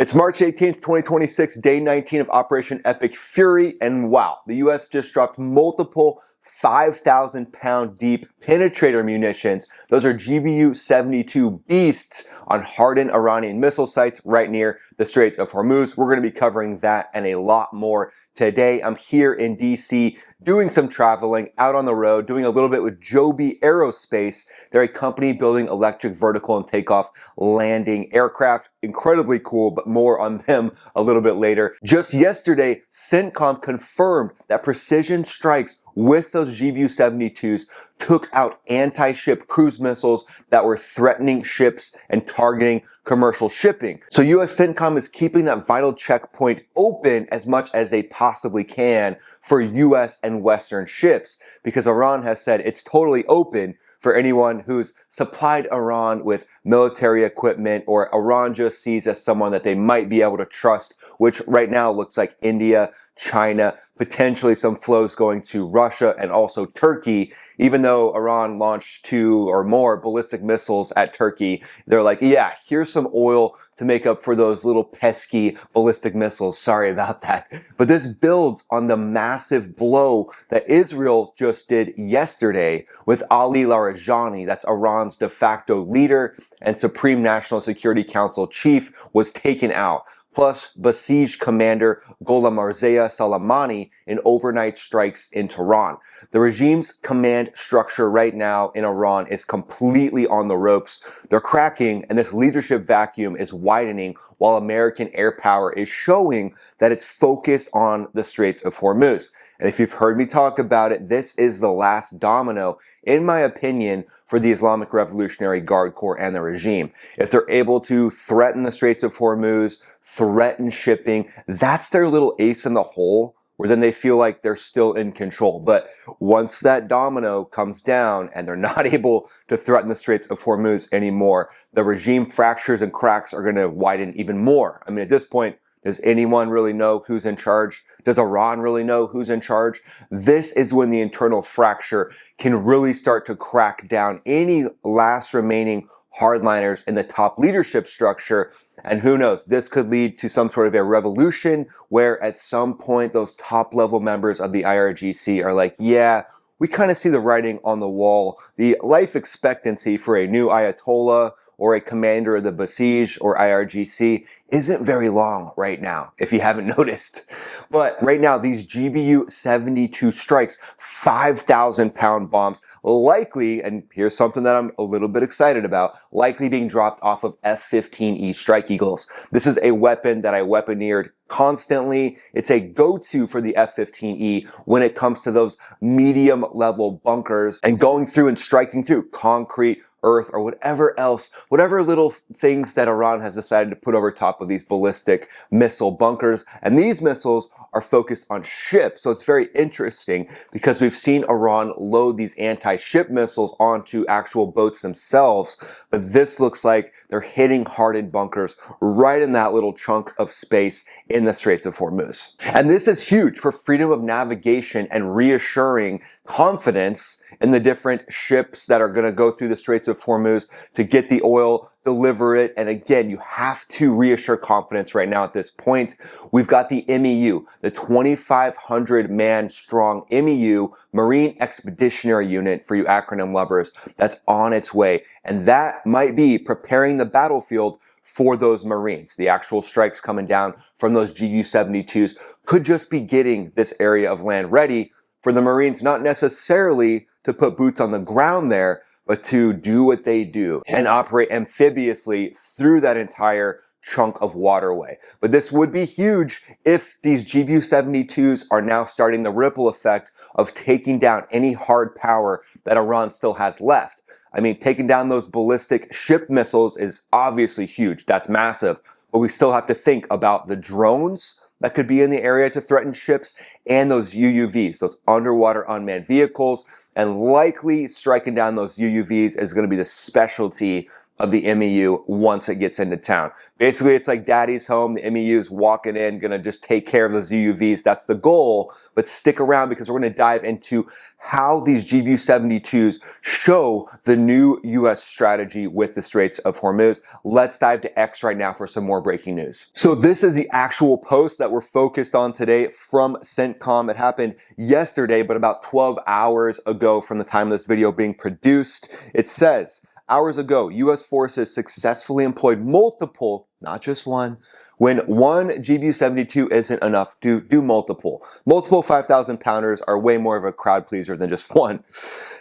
It's March 18th, 2026, day 19 of Operation Epic Fury, and wow, the US just dropped multiple 5,000-pound deep penetrator munitions. Those are GBU-72 beasts on hardened Iranian missile sites right near the Straits of Hormuz. We're going to be covering that and a lot more today. I'm here in DC doing some traveling, out on the road, doing a little bit with Joby Aerospace. They're a company building electric vertical and takeoff landing aircraft. Incredibly cool, but more on them a little bit later. Just yesterday, CENTCOM confirmed that precision strikes with those GBU-72s took out anti-ship cruise missiles that were threatening ships and targeting commercial shipping. So US CENTCOM is keeping that vital checkpoint open as much as they possibly can for US and Western ships, because Iran has said it's totally open for anyone who's supplied Iran with military equipment or Iran just sees as someone that they might be able to trust, which right now looks like India, China, potentially some flows going to Russia and also Turkey. Even though Iran launched 2 or more ballistic missiles at Turkey, they're like, yeah, here's some oil to make up for those little pesky ballistic missiles. Sorry about that. But this builds on the massive blow that Israel just did yesterday with Ali Larijani. That's Iran's de facto leader and Supreme National Security Council chief, was taken out. Plus besieged commander Gholam Soleimani in overnight strikes in Tehran. The regime's command structure right now in Iran is completely on the ropes. They're cracking, and this leadership vacuum is widening while American air power is showing that it's focused on the Straits of Hormuz. And if you've heard me talk about it, this is the last domino, in my opinion, for the Islamic Revolutionary Guard Corps and the regime. If they're able to threaten the Straits of Hormuz, threaten shipping, that's their little ace in the hole, where then they feel like they're still in control. But once that domino comes down and they're not able to threaten the Straits of Hormuz anymore, the regime fractures and cracks are going to widen even more. I mean, at this point, does anyone really know who's in charge? Does Iran really know who's in charge? This is when the internal fracture can really start to crack down any last remaining hardliners in the top leadership structure. And who knows, this could lead to some sort of a revolution where at some point those top level members of the IRGC are like, yeah, we kind of see the writing on the wall. The life expectancy for a new Ayatollah or a commander of the Basij or IRGC isn't very long right now, if you haven't noticed. But right now, these GBU-72 strikes, 5,000-pound bombs, likely, and here's something that I'm a little bit excited about, likely being dropped off of F-15E Strike Eagles. This is a weapon that I weaponeered constantly. It's a go-to for the F-15E when it comes to those medium level bunkers and going through and striking through concrete, earth, or whatever else, whatever little things that Iran has decided to put over top of these ballistic missile bunkers. And these missiles are focused on ships. So it's very interesting because we've seen Iran load these anti-ship missiles onto actual boats themselves. But this looks like they're hitting hardened bunkers right in that little chunk of space in the Straits of Hormuz. And this is huge for freedom of navigation and reassuring confidence in the different ships that are going to go through the Straits of Hormuz to get the oil, deliver it. And again, you have to reassure confidence right now at this point. We've got the MEU, the 2,500 man strong MEU, Marine Expeditionary Unit for you acronym lovers, that's on its way. And that might be preparing the battlefield for those Marines. The actual strikes coming down from those GU-72s could just be getting this area of land ready for the Marines, not necessarily to put boots on the ground there, but to do what they do and operate amphibiously through that entire chunk of waterway. But this would be huge if these GBU-72s are now starting the ripple effect of taking down any hard power that Iran still has left. I mean, taking down those ballistic ship missiles is obviously huge. That's massive. But we still have to think about the drones that could be in the area to threaten ships and those UUVs, those underwater unmanned vehicles. And likely striking down those UUVs is going to be the specialty of the MEU once it gets into town. Basically, it's like daddy's home. The MEU is walking in, gonna just take care of those UUVs. That's the goal, but stick around because we're gonna dive into how these GBU-72s show the new US strategy with the Straits of Hormuz. Let's dive to X right now for some more breaking news. So this is the actual post that we're focused on today from CENTCOM. It happened yesterday, but about 12 hours ago from the time of this video being produced. It says, hours ago, U.S. forces successfully employed multiple, not just one. When one GBU-72 isn't enough, do multiple. Multiple 5,000 pounders are way more of a crowd pleaser than just one.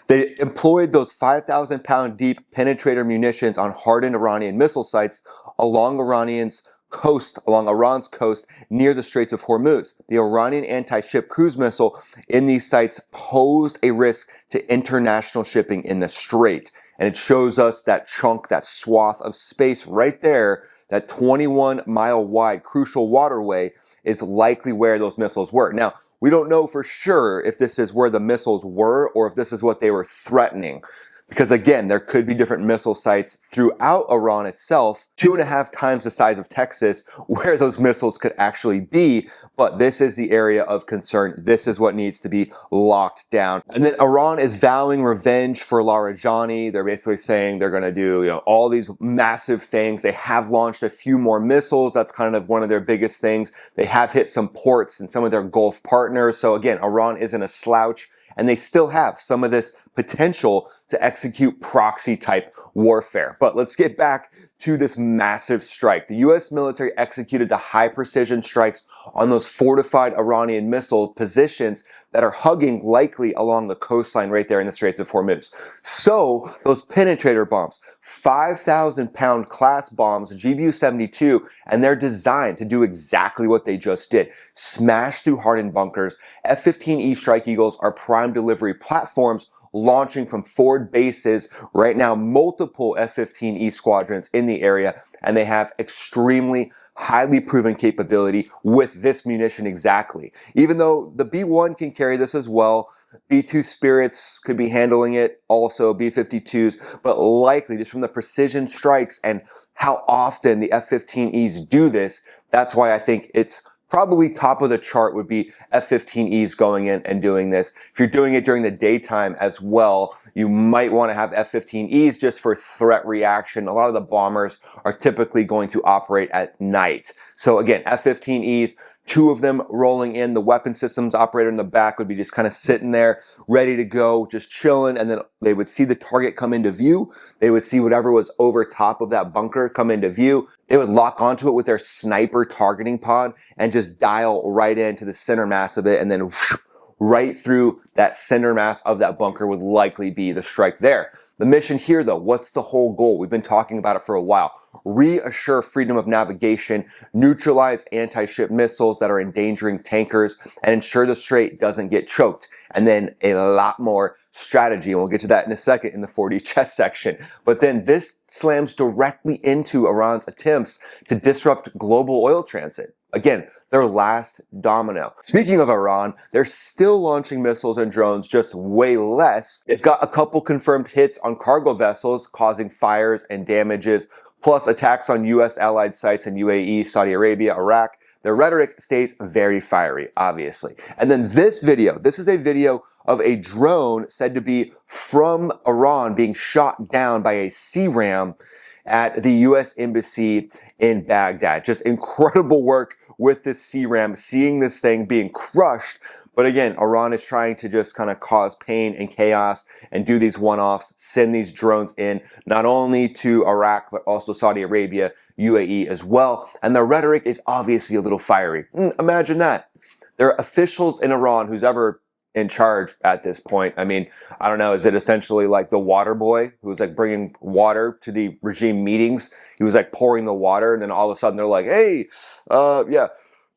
They employed those 5,000 pound deep penetrator munitions on hardened Iranian missile sites along Iran's coast near the Straits of Hormuz. The Iranian anti-ship cruise missile in these sites posed a risk to international shipping in the Strait. And it shows us that chunk, that swath of space right there, that 21-mile wide crucial waterway is likely where those missiles were. Now, we don't know for sure if this is where the missiles were or if this is what they were threatening. Because again, there could be different missile sites throughout Iran itself, 2.5 times the size of Texas, where those missiles could actually be. But this is the area of concern. This is what needs to be locked down. And then Iran is vowing revenge for Larijani. They're basically saying they're going to do, all these massive things. They have launched a few more missiles. That's kind of one of their biggest things. They have hit some ports and some of their Gulf partners. So again, Iran isn't a slouch. And they still have some of this potential to execute proxy type warfare. But let's get back to this massive strike. The US military executed the high precision strikes on those fortified Iranian missile positions that are hugging likely along the coastline right there in the Straits of Hormuz. So those penetrator bombs, 5,000 pound class bombs, GBU-72, and they're designed to do exactly what they just did. Smash through hardened bunkers. F-15E Strike Eagles are prime delivery platforms launching from forward bases right now, multiple F-15E squadrons in the area, and they have extremely highly proven capability with this munition exactly. Even though the B-1 can carry this as well, B-2 Spirits could be handling it, also B-52s, but likely just from the precision strikes and how often the F-15Es do this, that's why I think it's probably top of the chart would be F-15Es going in and doing this. If you're doing it during the daytime as well, you might want to have F-15Es just for threat reaction. A lot of the bombers are typically going to operate at night. So again, F-15Es, 2 of them rolling in. The weapon systems operator in the back would be just kind of sitting there, ready to go, just chilling. And then they would see the target come into view. They would see whatever was over top of that bunker come into view. They would lock onto it with their sniper targeting pod and just dial right into the center mass of it. And then whoosh, right through that center mass of that bunker would likely be the strike there. The mission here, though, what's the whole goal? We've been talking about it for a while. Reassure freedom of navigation, neutralize anti-ship missiles that are endangering tankers, and ensure the Strait doesn't get choked. And then a lot more strategy, and we'll get to that in a second in the 4D chess section. But then this slams directly into Iran's attempts to disrupt global oil transit. Again, their last domino. Speaking of Iran, they're still launching missiles and drones, just way less. They've got a couple confirmed hits on cargo vessels, causing fires and damages, plus attacks on US allied sites in UAE, Saudi Arabia, Iraq. Their rhetoric stays very fiery, obviously. And then this video, this is a video of a drone said to be from Iran being shot down by a CRAM at the US Embassy in Baghdad. Just incredible work with this CRAM, seeing this thing being crushed. But again, Iran is trying to just kind of cause pain and chaos and do these one-offs, send these drones in, not only to Iraq, but also Saudi Arabia, UAE as well. And the rhetoric is obviously a little fiery. Imagine that. There are officials in Iran who's ever in charge at this point. I mean, I don't know, is it essentially like the water boy who's like bringing water to the regime meetings? He was like pouring the water, and then all of a sudden they're like, hey, yeah,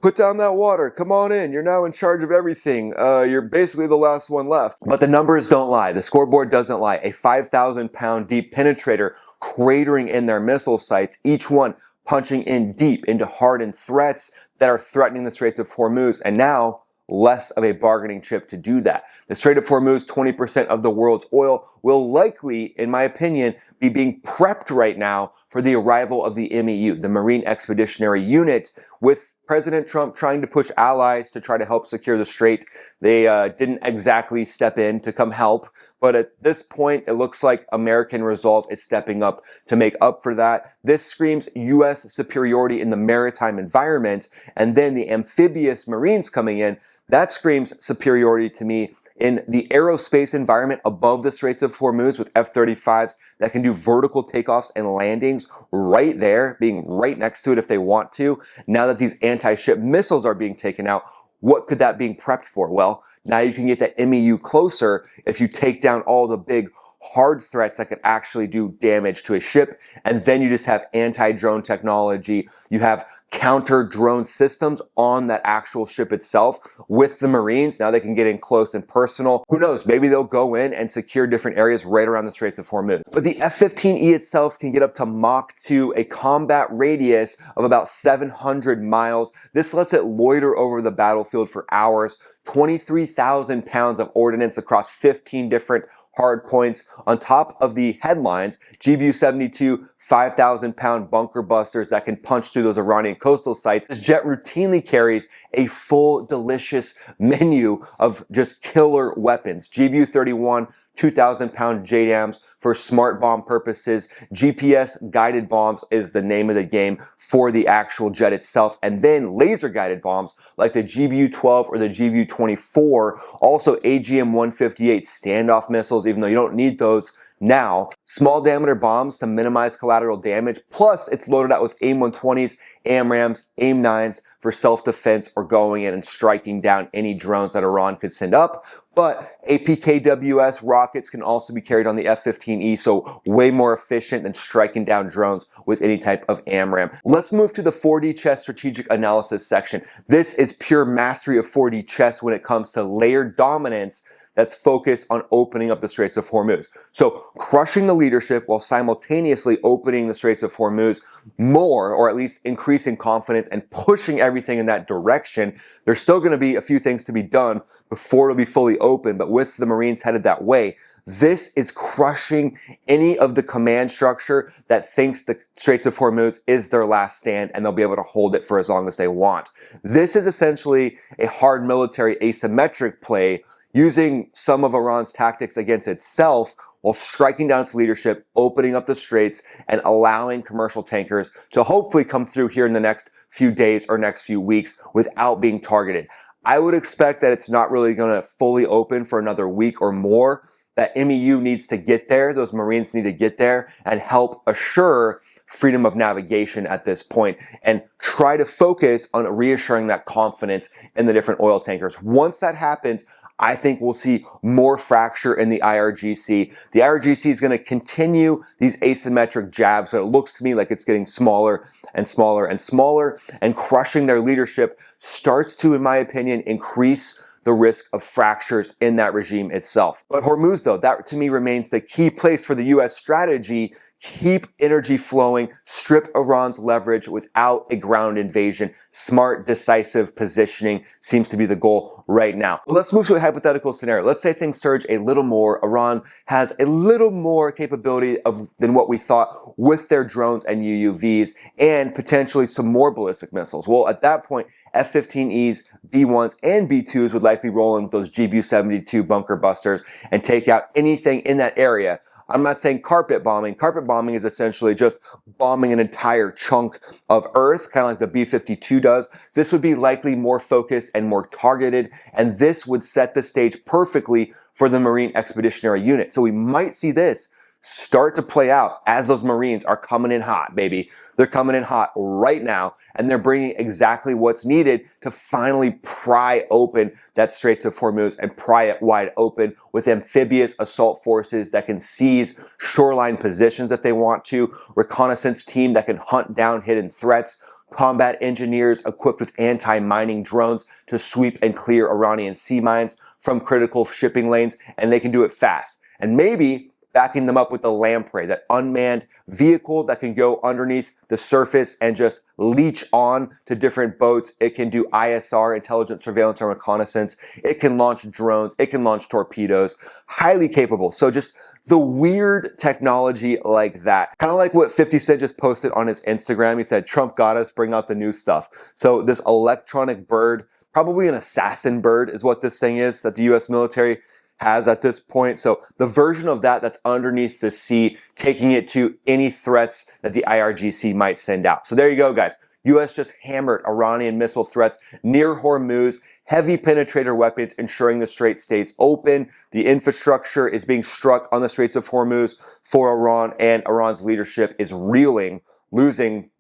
put down that water, come on in, you're now in charge of everything. You're basically the last one left. But the numbers don't lie, the scoreboard doesn't lie. A 5,000 pound deep penetrator cratering in their missile sites, each one punching in deep into hardened threats that are threatening the Straits of Hormuz. And now less of a bargaining chip to do that. The Strait of Hormuz, 20% of the world's oil, will likely, in my opinion, be being prepped right now for the arrival of the MEU, the Marine Expeditionary Unit, with President Trump trying to push allies to try to help secure the strait. They didn't exactly step in to come help, but at this point, it looks like American resolve is stepping up to make up for that. This screams U.S. superiority in the maritime environment, and then the amphibious Marines coming in, that screams superiority to me in the aerospace environment above the Straits of Hormuz with F-35s that can do vertical takeoffs and landings right there, being right next to it if they want to. Now that these anti-ship missiles are being taken out, what could that being prepped for? Well, now you can get that MEU closer if you take down all the big hard threats that could actually do damage to a ship. And then you just have anti-drone technology. You have counter-drone systems on that actual ship itself with the Marines. Now they can get in close and personal. Who knows? Maybe they'll go in and secure different areas right around the Straits of Hormuz. But the F-15E itself can get up to Mach 2, a combat radius of about 700 miles. This lets it loiter over the battlefield for hours. 23,000 pounds of ordnance across 15 different hard points. On top of the headlines, GBU-72 5,000-pound bunker busters that can punch through those Iranian coastal sites. This jet routinely carries a full, delicious menu of just killer weapons. GBU-31 2,000-pound JDAMs for smart bomb purposes. GPS-guided bombs is the name of the game for the actual jet itself. And then laser-guided bombs like the GBU-12 or the GBU-24. Also AGM-158 standoff missiles, even though you don't need those now. Small diameter bombs to minimize collateral damage. Plus, it's loaded out with AIM-120s, AMRAAMs, AIM-9s for self-defense or going in and striking down any drones that Iran could send up. But APKWS rockets can also be carried on the F-15E, so way more efficient than striking down drones with any type of AMRAAM. Let's move to the 4D chess strategic analysis section. This is pure mastery of 4D chess when it comes to layered dominance that's focused on opening up the Straits of Hormuz. So crushing the leadership while simultaneously opening the Straits of Hormuz more, or at least increasing confidence and pushing everything in that direction. There's still going to be a few things to be done before it'll be fully open, but with the Marines headed that way, this is crushing any of the command structure that thinks the Straits of Hormuz is their last stand and they'll be able to hold it for as long as they want. This is essentially a hard military asymmetric play using some of Iran's tactics against itself while striking down its leadership, opening up the straits, and allowing commercial tankers to hopefully come through here in the next few days or next few weeks without being targeted. I would expect that it's not really going to fully open for another week or more. That MEU needs to get there, those Marines need to get there and help assure freedom of navigation at this point and try to focus on reassuring that confidence in the different oil tankers. Once that happens, I think we'll see more fracture in the IRGC. The IRGC is going to continue these asymmetric jabs, but it looks to me like it's getting smaller and smaller and smaller, and crushing their leadership starts to, in my opinion, increase the risk of fractures in that regime itself. But Hormuz, though, that to me remains the key place for the U.S. strategy. Keep energy flowing, strip Iran's leverage without a ground invasion. Smart, decisive positioning seems to be the goal right now. Well, let's move to a hypothetical scenario. Let's say things surge a little more. Iran has a little more capability than what we thought with their drones and UUVs and potentially some more ballistic missiles. Well, at that point, F-15Es, B-1s, and B-2s would likely roll in with those GBU-72 bunker busters and take out anything in that area. I'm not saying carpet bombing. Carpet bombing is essentially just bombing an entire chunk of earth, kind of like the B-52 does. This would be likely more focused and more targeted, and this would set the stage perfectly for the Marine Expeditionary Unit. So we might see this start to play out as those Marines are coming in hot, baby. They're coming in hot right now, and they're bringing exactly what's needed to finally pry open that Straits of Hormuz and pry it wide open with amphibious assault forces that can seize shoreline positions if they want to, reconnaissance team that can hunt down hidden threats, combat engineers equipped with anti-mining drones to sweep and clear Iranian sea mines from critical shipping lanes, and they can do it fast. And maybe backing them up with the lamprey, that unmanned vehicle that can go underneath the surface and just leech on to different boats. It can do ISR, intelligence, surveillance, and reconnaissance. It can launch drones. It can launch torpedoes. Highly capable. So just the weird technology like that. Kind of like what 50 Cent just posted on his Instagram. He said, Trump got us, bring out the new stuff. So this electronic bird, probably an assassin bird is what this thing is that the US military has at this point. So the version of that that's underneath the sea, taking it to any threats that the IRGC might send out. So there you go, guys. US just hammered Iranian missile threats near Hormuz, heavy penetrator weapons ensuring the Strait stays open. The infrastructure is being struck on the Straits of Hormuz for Iran, and Iran's leadership is reeling, losing,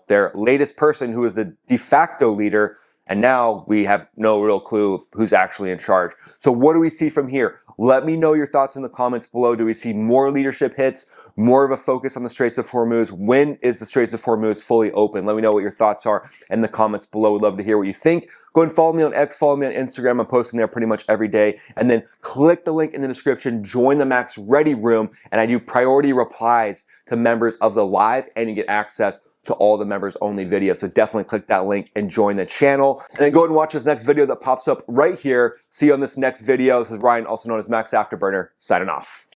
their latest person who is the de facto leader. And now we have no real clue of who's actually in charge. So what do we see from here? Let me know your thoughts in the comments below. Do we see more leadership hits, more of a focus on the Straits of Hormuz? When is the Straits of Hormuz fully open? Let me know what your thoughts are in the comments below. We'd love to hear what you think. Go and follow me on X, follow me on Instagram. I'm posting there pretty much every day. And then click the link in the description, join the Max Ready Room, and I do priority replies to members of the live, and you get access to all the members only videos. So definitely click that link and join the channel. And then go ahead and watch this next video that pops up right here. See you on this next video. This is Ryan, also known as Max Afterburner, signing off.